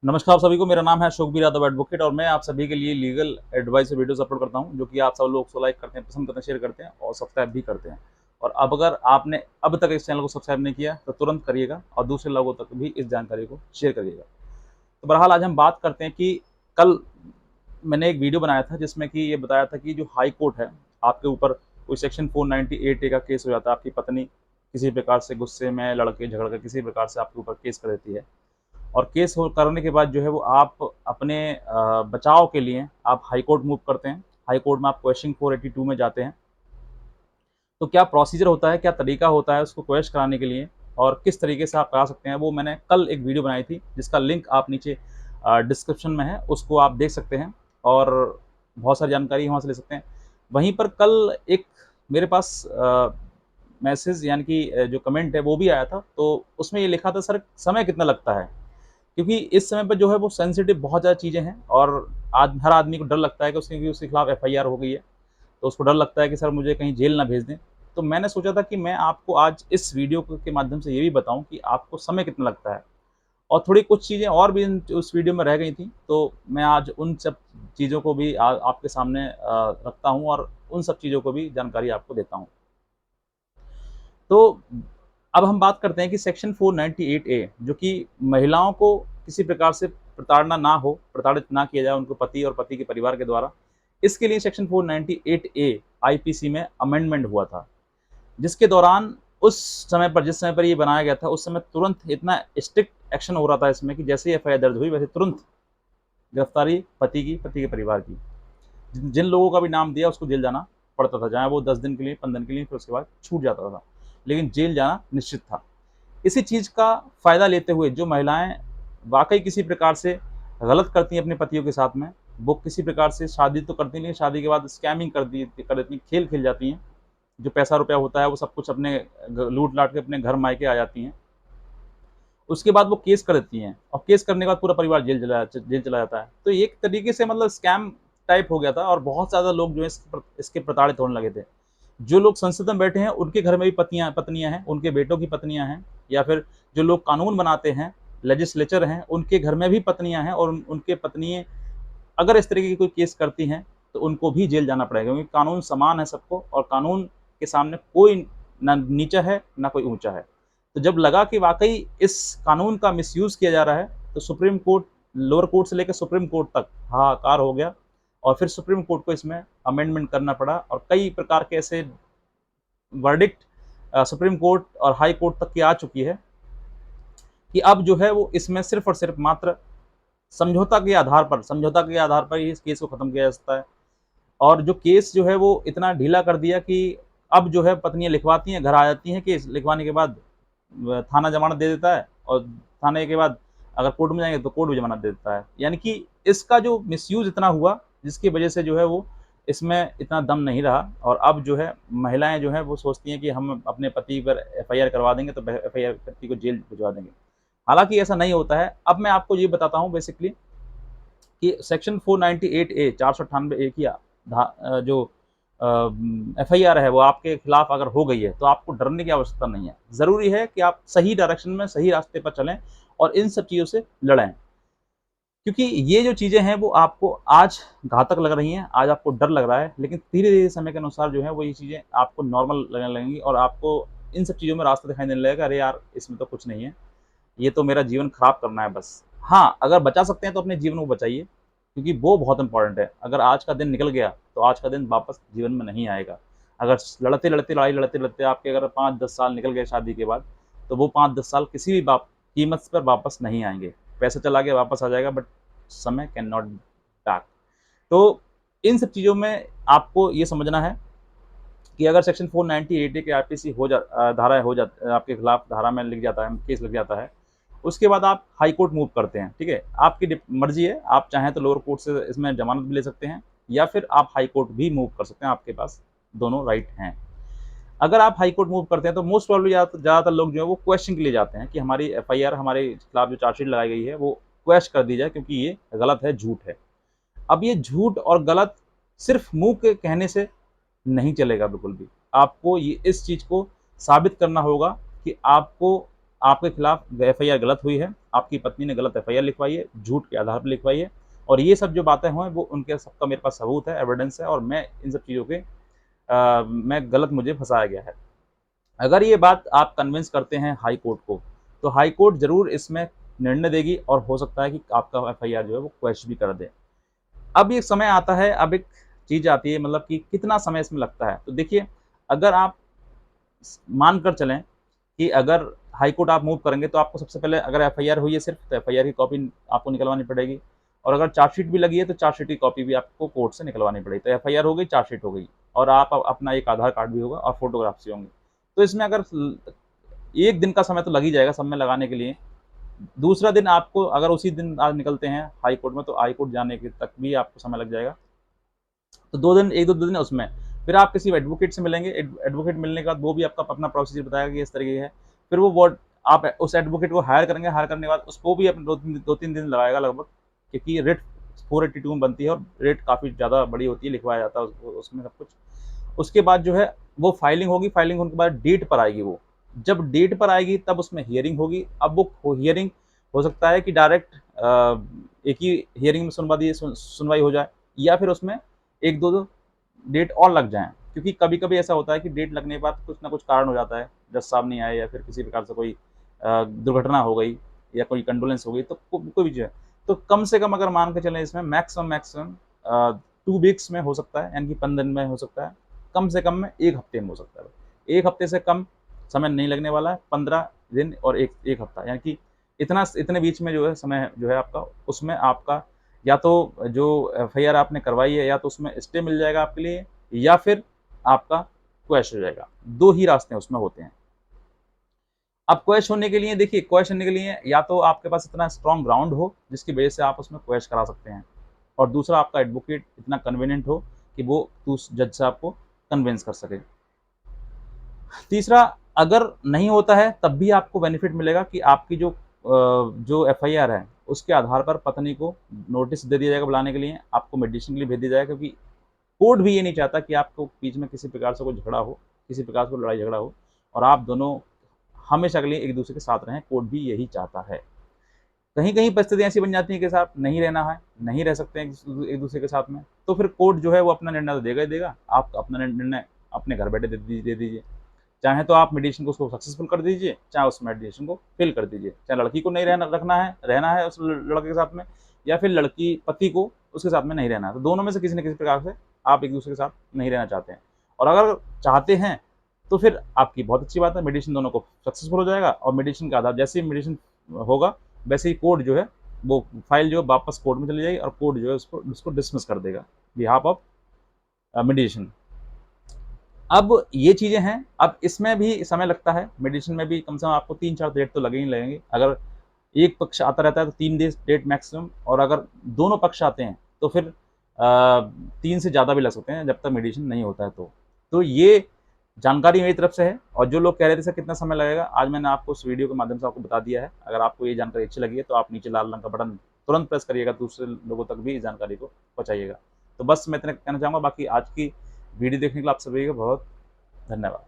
नमस्कार आप सभी को। मेरा नाम है शुभवीर यादव एडवोकेट और मैं आप सभी के लिए लीगल एडवाइस वीडियोस अपलोड करता हूं, जो कि आप सब लोग उसको लाइक करते हैं, पसंद करते हैं, शेयर करते हैं और सब्सक्राइब भी करते हैं। और अब अगर आपने अब तक इस चैनल को सब्सक्राइब नहीं किया तो तुरंत करिएगा और दूसरे लोगों तक भी इस जानकारी को शेयर करिएगा। तो बहरहाल आज हम बात करते हैं कि कल मैंने एक वीडियो बनाया था जिसमें कि ये बताया था कि जो हाई कोर्ट है आपके ऊपर कोई सेक्शन 498A का केस हो जाता है, आपकी पत्नी किसी प्रकार से गुस्से में लड़के झगड़ कर किसी प्रकार से आपके ऊपर केस कर देती है और केस हो करने के बाद जो है वो आप अपने बचाव के लिए आप हाई कोर्ट मूव करते हैं। हाई कोर्ट में आप क्वेश्चन 482 में जाते हैं। तो क्या प्रोसीजर होता है, क्या तरीका होता है उसको क्वेश्चन कराने के लिए और किस तरीके से आप करा सकते हैं, वो मैंने कल एक वीडियो बनाई थी जिसका लिंक आप नीचे डिस्क्रिप्शन में है, उसको आप देख सकते हैं और बहुत सारी जानकारी वहाँ से ले सकते हैं। वहीं पर कल एक मेरे पास मैसेज यानी कि जो कमेंट है वो भी आया था, तो उसमें ये लिखा था, सर समय कितना लगता है, क्योंकि इस समय पर जो है वो सेंसिटिव बहुत ज़्यादा चीज़ें हैं और हर आदमी को डर लगता है कि उसके खिलाफ एफआईआर हो गई है, तो उसको डर लगता है कि सर मुझे कहीं जेल ना भेज दें। तो मैंने सोचा था कि मैं आपको आज इस वीडियो के माध्यम से ये भी बताऊं कि आपको समय कितना लगता है और थोड़ी कुछ चीज़ें और भी उस वीडियो में रह गई थी, तो मैं आज उन सब चीज़ों को भी आपके सामने रखता हूँ और उन सब चीज़ों को भी जानकारी आपको देता हूँ। तो अब हम बात करते हैं कि सेक्शन 498A जो कि महिलाओं को किसी प्रकार से प्रताड़ना ना हो, प्रताड़ित ना किया जाए उनको पति और पति के परिवार के द्वारा, इसके लिए सेक्शन 498A आईपीसी में अमेंडमेंट हुआ था, जिसके दौरान उस समय पर जिस समय पर ये बनाया गया था उस समय तुरंत इतना स्ट्रिक्ट एक्शन हो रहा था इसमें कि जैसे ही एफआईआर दर्ज हुई वैसे तुरंत गिरफ्तारी पति की, पति के परिवार की। जिन लोगों का भी नाम दिया उसको जेल जाना पड़ता था, चाहे वो 10 दिन के लिए, 15 दिन के लिए, फिर उसके बाद छूट जाता था, लेकिन जेल जाना निश्चित था। इसी चीज़ का फ़ायदा लेते हुए जो महिलाएं वाकई किसी प्रकार से गलत करती हैं अपने पतियों के साथ में, वो किसी प्रकार से शादी तो करती नहीं, शादी के बाद स्कैमिंग कर देती हैं, खेल खेल जाती हैं, जो पैसा रुपया होता है वो सब कुछ अपने लूट लाट के अपने घर मायके आ जाती हैं। उसके बाद वो केस कर देती हैं और केस करने के बाद पूरा परिवार जेल चला जाता है। तो एक तरीके से मतलब स्कैम टाइप हो गया था और बहुत ज़्यादा लोग जो है इसके प्रताड़ित होने लगे थे। जो लोग संसद में बैठे हैं उनके घर में भी पत्नियां हैं, उनके बेटों की पत्नियां हैं, या फिर जो लोग कानून बनाते हैं, लेजिस्लेचर हैं, उनके घर में भी पत्नियां हैं और उनके पत्नी अगर इस तरीके की कोई केस करती हैं तो उनको भी जेल जाना पड़ेगा, क्योंकि कानून समान है सबको और कानून के सामने कोई ना नीचा है ना कोई ऊंचा है। तो जब लगा कि वाकई इस कानून का मिसयूज किया जा रहा है तो सुप्रीम कोर्ट, लोअर कोर्ट से लेकर सुप्रीम कोर्ट तक हाहाकार हो गया और फिर सुप्रीम कोर्ट को इसमें अमेंडमेंट करना पड़ा और कई प्रकार के ऐसे वर्डिक्ट सुप्रीम कोर्ट और हाई कोर्ट तक की आ चुकी है कि अब जो है वो इसमें सिर्फ और सिर्फ मात्र समझौता के आधार पर ही इस केस को खत्म किया जा सकता है। और जो केस जो है वो इतना ढीला कर दिया कि अब जो है पत्नियां लिखवाती हैं, घर आ जाती हैं, केस लिखवाने के बाद थाना जमानत दे देता है और थाने के बाद अगर कोर्ट में जाएंगे तो कोर्ट भी जमानत दे देता है। यानी कि इसका जो मिसयूज इतना हुआ जिसकी वजह से जो है वो इसमें इतना दम नहीं रहा और अब जो है महिलाएं जो है वो सोचती हैं कि हम अपने पति पर एफआईआर करवा देंगे तो एफआईआर पति को जेल भिजवा देंगे। हालांकि ऐसा नहीं होता है। अब मैं आपको ये बताता हूँ बेसिकली कि सेक्शन 498A 498A की जो एफआईआर है वो आपके खिलाफ अगर हो गई है तो आपको डरने की आवश्यकता नहीं है। ज़रूरी है कि आप सही डायरेक्शन में, सही रास्ते पर चलें और इन सब चीज़ों से लड़ें, क्योंकि ये जो चीज़ें हैं वो आपको आज घातक लग रही हैं, आज आपको डर लग रहा है, लेकिन धीरे-धीरे समय के अनुसार जो है वो ये चीज़ें आपको नॉर्मल लगने लगेंगी और आपको इन सब चीज़ों में रास्ता दिखाई देने लगेगा, अरे यार! इसमें तो कुछ नहीं है, ये तो मेरा जीवन खराब करना है बस। हाँ, अगर बचा सकते हैं तो अपने जीवन को बचाइए, क्योंकि वो बहुत इम्पोर्टेंट है। अगर आज का दिन निकल गया, तो आज का दिन वापस जीवन में नहीं आएगा। अगर लड़ते-लड़ते, लड़ाई लड़ते-लड़ते आपके अगर 5-10 साल निकल गए शादी के बाद, तो वो 5-10 साल किसी भी कीमत पर वापस नहीं आएँगे। पैसा चला गया वापस आ जाएगा, बट समय कैन नॉट बैक। तो इन सब चीज़ों में आपको ये समझना है कि अगर सेक्शन 498 के आईपीसी धारा हो जा आपके खिलाफ धारा में लिख जाता है, केस लग जाता है, उसके बाद आप हाई कोर्ट मूव करते हैं, ठीक है? आपकी मर्जी है, आप चाहें तो लोअर कोर्ट से इसमें जमानत भी ले सकते हैं या फिर आप हाई कोर्ट भी मूव कर सकते हैं, आपके पास दोनों राइट हैं। अगर आप हाई कोर्ट मूव करते हैं तो मोस्ट प्रोबेबली ज़्यादातर लोग जो है वो क्वेश्चन के लिए जाते हैं कि हमारी एफआईआर हमारे खिलाफ जो चार्जशीट लगाई गई है वो क्वेश कर दी जाए, क्योंकि ये गलत है, झूठ है। अब ये झूठ और गलत सिर्फ मुंह के कहने से नहीं चलेगा बिल्कुल भी। आपको ये इस चीज़ को साबित करना होगा कि आपको आपके खिलाफ एफआईआर गलत हुई है, आपकी पत्नी ने गलत एफआईआर लिखवाई है, झूठ के आधार पर लिखवाई है, और ये सब जो बातें हुई वो उनके सबका मेरे पास सबूत है, एविडेंस है, और मैं इन सब चीज़ों के मैं गलत मुझे फंसाया गया है। अगर ये बात आप कन्विंस करते हैं हाई कोर्ट को, तो हाई कोर्ट ज़रूर इसमें निर्णय देगी और हो सकता है कि आपका एफआईआर जो है वो क्वैश भी कर दे। अब ये समय आता है, अब एक चीज़ आती है, मतलब कि कितना समय इसमें लगता है। तो देखिए, अगर आप मानकर चलें कि अगर हाई कोर्ट आप मूव करेंगे, तो आपको सबसे पहले अगर एफआईआर हुई है सिर्फ, तो एफआईआर की कॉपी आपको निकलवानी पड़ेगी, और अगर चार्जशीट भी लगी है तो चार्जशीट की कॉपी भी आपको कोर्ट से निकलवानी पड़ेगी। तो एफआईआर हो गई, चार्जशीट हो गई, और आप अपना एक आधार कार्ड भी होगा और फोटोग्राफ्स भी होंगे। तो इसमें अगर एक दिन का समय तो लग ही जाएगा सब में लगाने के लिए। दूसरा दिन आपको अगर उसी दिन आज निकलते हैं हाई कोर्ट में, तो हाई कोर्ट जाने के तक भी आपको समय लग जाएगा। तो 2 दिन, 1-2 दिन उसमें। फिर आप किसी एडवोकेट से मिलेंगे, एडवोकेट मिलने के बाद वो भी आपका अपना प्रोसीजर बताएगा कि इस तरीके है। फिर वो वर्ड आप उस एडवोकेट को हायर करेंगे, हायर करने के बाद उसको भी अपने 2-3 दिन लगाएगा लगभग, क्योंकि रेट 482 में बनती है और रेट काफ़ी ज़्यादा बड़ी होती है, लिखवाया जाता है उसमें सब कुछ। उसके बाद जो है वो फाइलिंग होगी, फाइलिंग होने के बाद डेट पर आएगी वो। जब डेट पर आएगी तब उसमें हियरिंग होगी। अब वो हियरिंग हो सकता है कि डायरेक्ट एक ही हियरिंग में सुनवाई हो जाए, या फिर उसमें 1-2 डेट और लग जाएँ। क्योंकि कभी-कभी ऐसा होता है कि डेट लगने के बाद कुछ ना कुछ कारण हो जाता है, जज साहब नहीं आए या फिर किसी प्रकार से कोई दुर्घटना हो गई या कोई कंडोलेंस हो गई, तो कोई भी जो है। तो कम से कम अगर मान के चलें, इसमें मैक्सिमम 2 वीक्स में हो सकता है, यानी कि 15 दिन में हो सकता है। कम से कम में 1 हफ्ते में हो सकता है। 1 हफ्ते से कम समय नहीं लगने वाला है, 15 दिन और 1 हफ्ता, यानी कि इतने बीच में जो है समय जो है आपका, उसमें आपका या तो जो एफआईआर आपने करवाई है, या तो उसमें स्टे मिल जाएगा आपके लिए, या फिर आपका क्वैश हो जाएगा। 2 ही रास्ते उसमें होते हैं। अब क्वैश होने के लिए देखिए, क्वैश होने के लिए या तो आपके पास इतना स्ट्रॉन्ग ग्राउंड हो जिसकी वजह से आप उसमें क्वैश करा सकते हैं, और दूसरा आपका एडवोकेट इतना कन्वीनिएंट हो कि वो उस जज साहब को कन्विंस कर सके। तीसरा, अगर नहीं होता है तब भी आपको बेनिफिट मिलेगा कि आपकी जो एफआईआर है उसके आधार पर पत्नी को नोटिस दे दिया जाएगा बुलाने के लिए, आपको मेडिसिन के लिए भेज दिया जाएगा, क्योंकि कोर्ट भी ये नहीं चाहता कि आपको बीच में किसी प्रकार से कोई झगड़ा हो, किसी प्रकार से कोई लड़ाई झगड़ा हो, और आप दोनों हमेशा के लिए एक दूसरे के साथ रहें। कोर्ट भी यही चाहता है। कहीं कहीं परिस्थितियाँ ऐसी बन जाती हैं कि साहब नहीं रहना है, नहीं रह सकते हैं एक दूसरे के साथ में, तो फिर कोर्ट जो है वो अपना निर्णय तो देगा ही देगा। आप अपना निर्णय अपने घर बैठे दे दीजिए। चाहे तो आप मेडिएशन को उसको सक्सेसफुल कर दीजिए, चाहे उस मेडिएशन को फेल कर दीजिए। चाहे लड़की को नहीं रहना है उस लड़के के साथ में, या फिर लड़की पति को उसके साथ में नहीं रहना है। तो दोनों में से किसी न किसी प्रकार से आप एक दूसरे के साथ नहीं रहना चाहते हैं, और अगर चाहते हैं तो फिर आपकी बहुत अच्छी बात है, मेडिएशन दोनों को सक्सेसफुल हो जाएगा, और मेडिएशन के आधार जैसे ही मेडिएशन होगा वैसे ही कोर्ट जो है वो फाइल जो है वापस कोर्ट में चली जाएगी, और कोर्ट जो है उसको डिसमिस कर देगा बिहाफ ऑफ मेडिएशन। अब ये चीज़ें हैं, अब इसमें भी समय लगता है, मेडिसिन में भी कम से कम आपको 3-4 डेट तो लगेंगे ही लगेंगे। अगर एक पक्ष आता रहता है तो 3 डेट मैक्सिमम, और अगर दोनों पक्ष आते हैं तो फिर 3 से ज़्यादा भी लग सकते हैं जब तक मेडिसिन नहीं होता है तो। तो ये जानकारी मेरी तरफ से है, और जो लोग कह रहे थे सर कितना समय लगेगा, आज मैंने आपको इस वीडियो के माध्यम से आपको बता दिया है। अगर आपको ये जानकारी अच्छी लगी है तो आप नीचे लाल रंग का बटन तुरंत प्रेस करिएगा, दूसरे लोगों तक भी इस जानकारी को पहुँचाइएगा। तो बस मैं इतना कहना चाहूँगा, बाकी आज की वीडियो देखने के लिए आप सभी का बहुत धन्यवाद।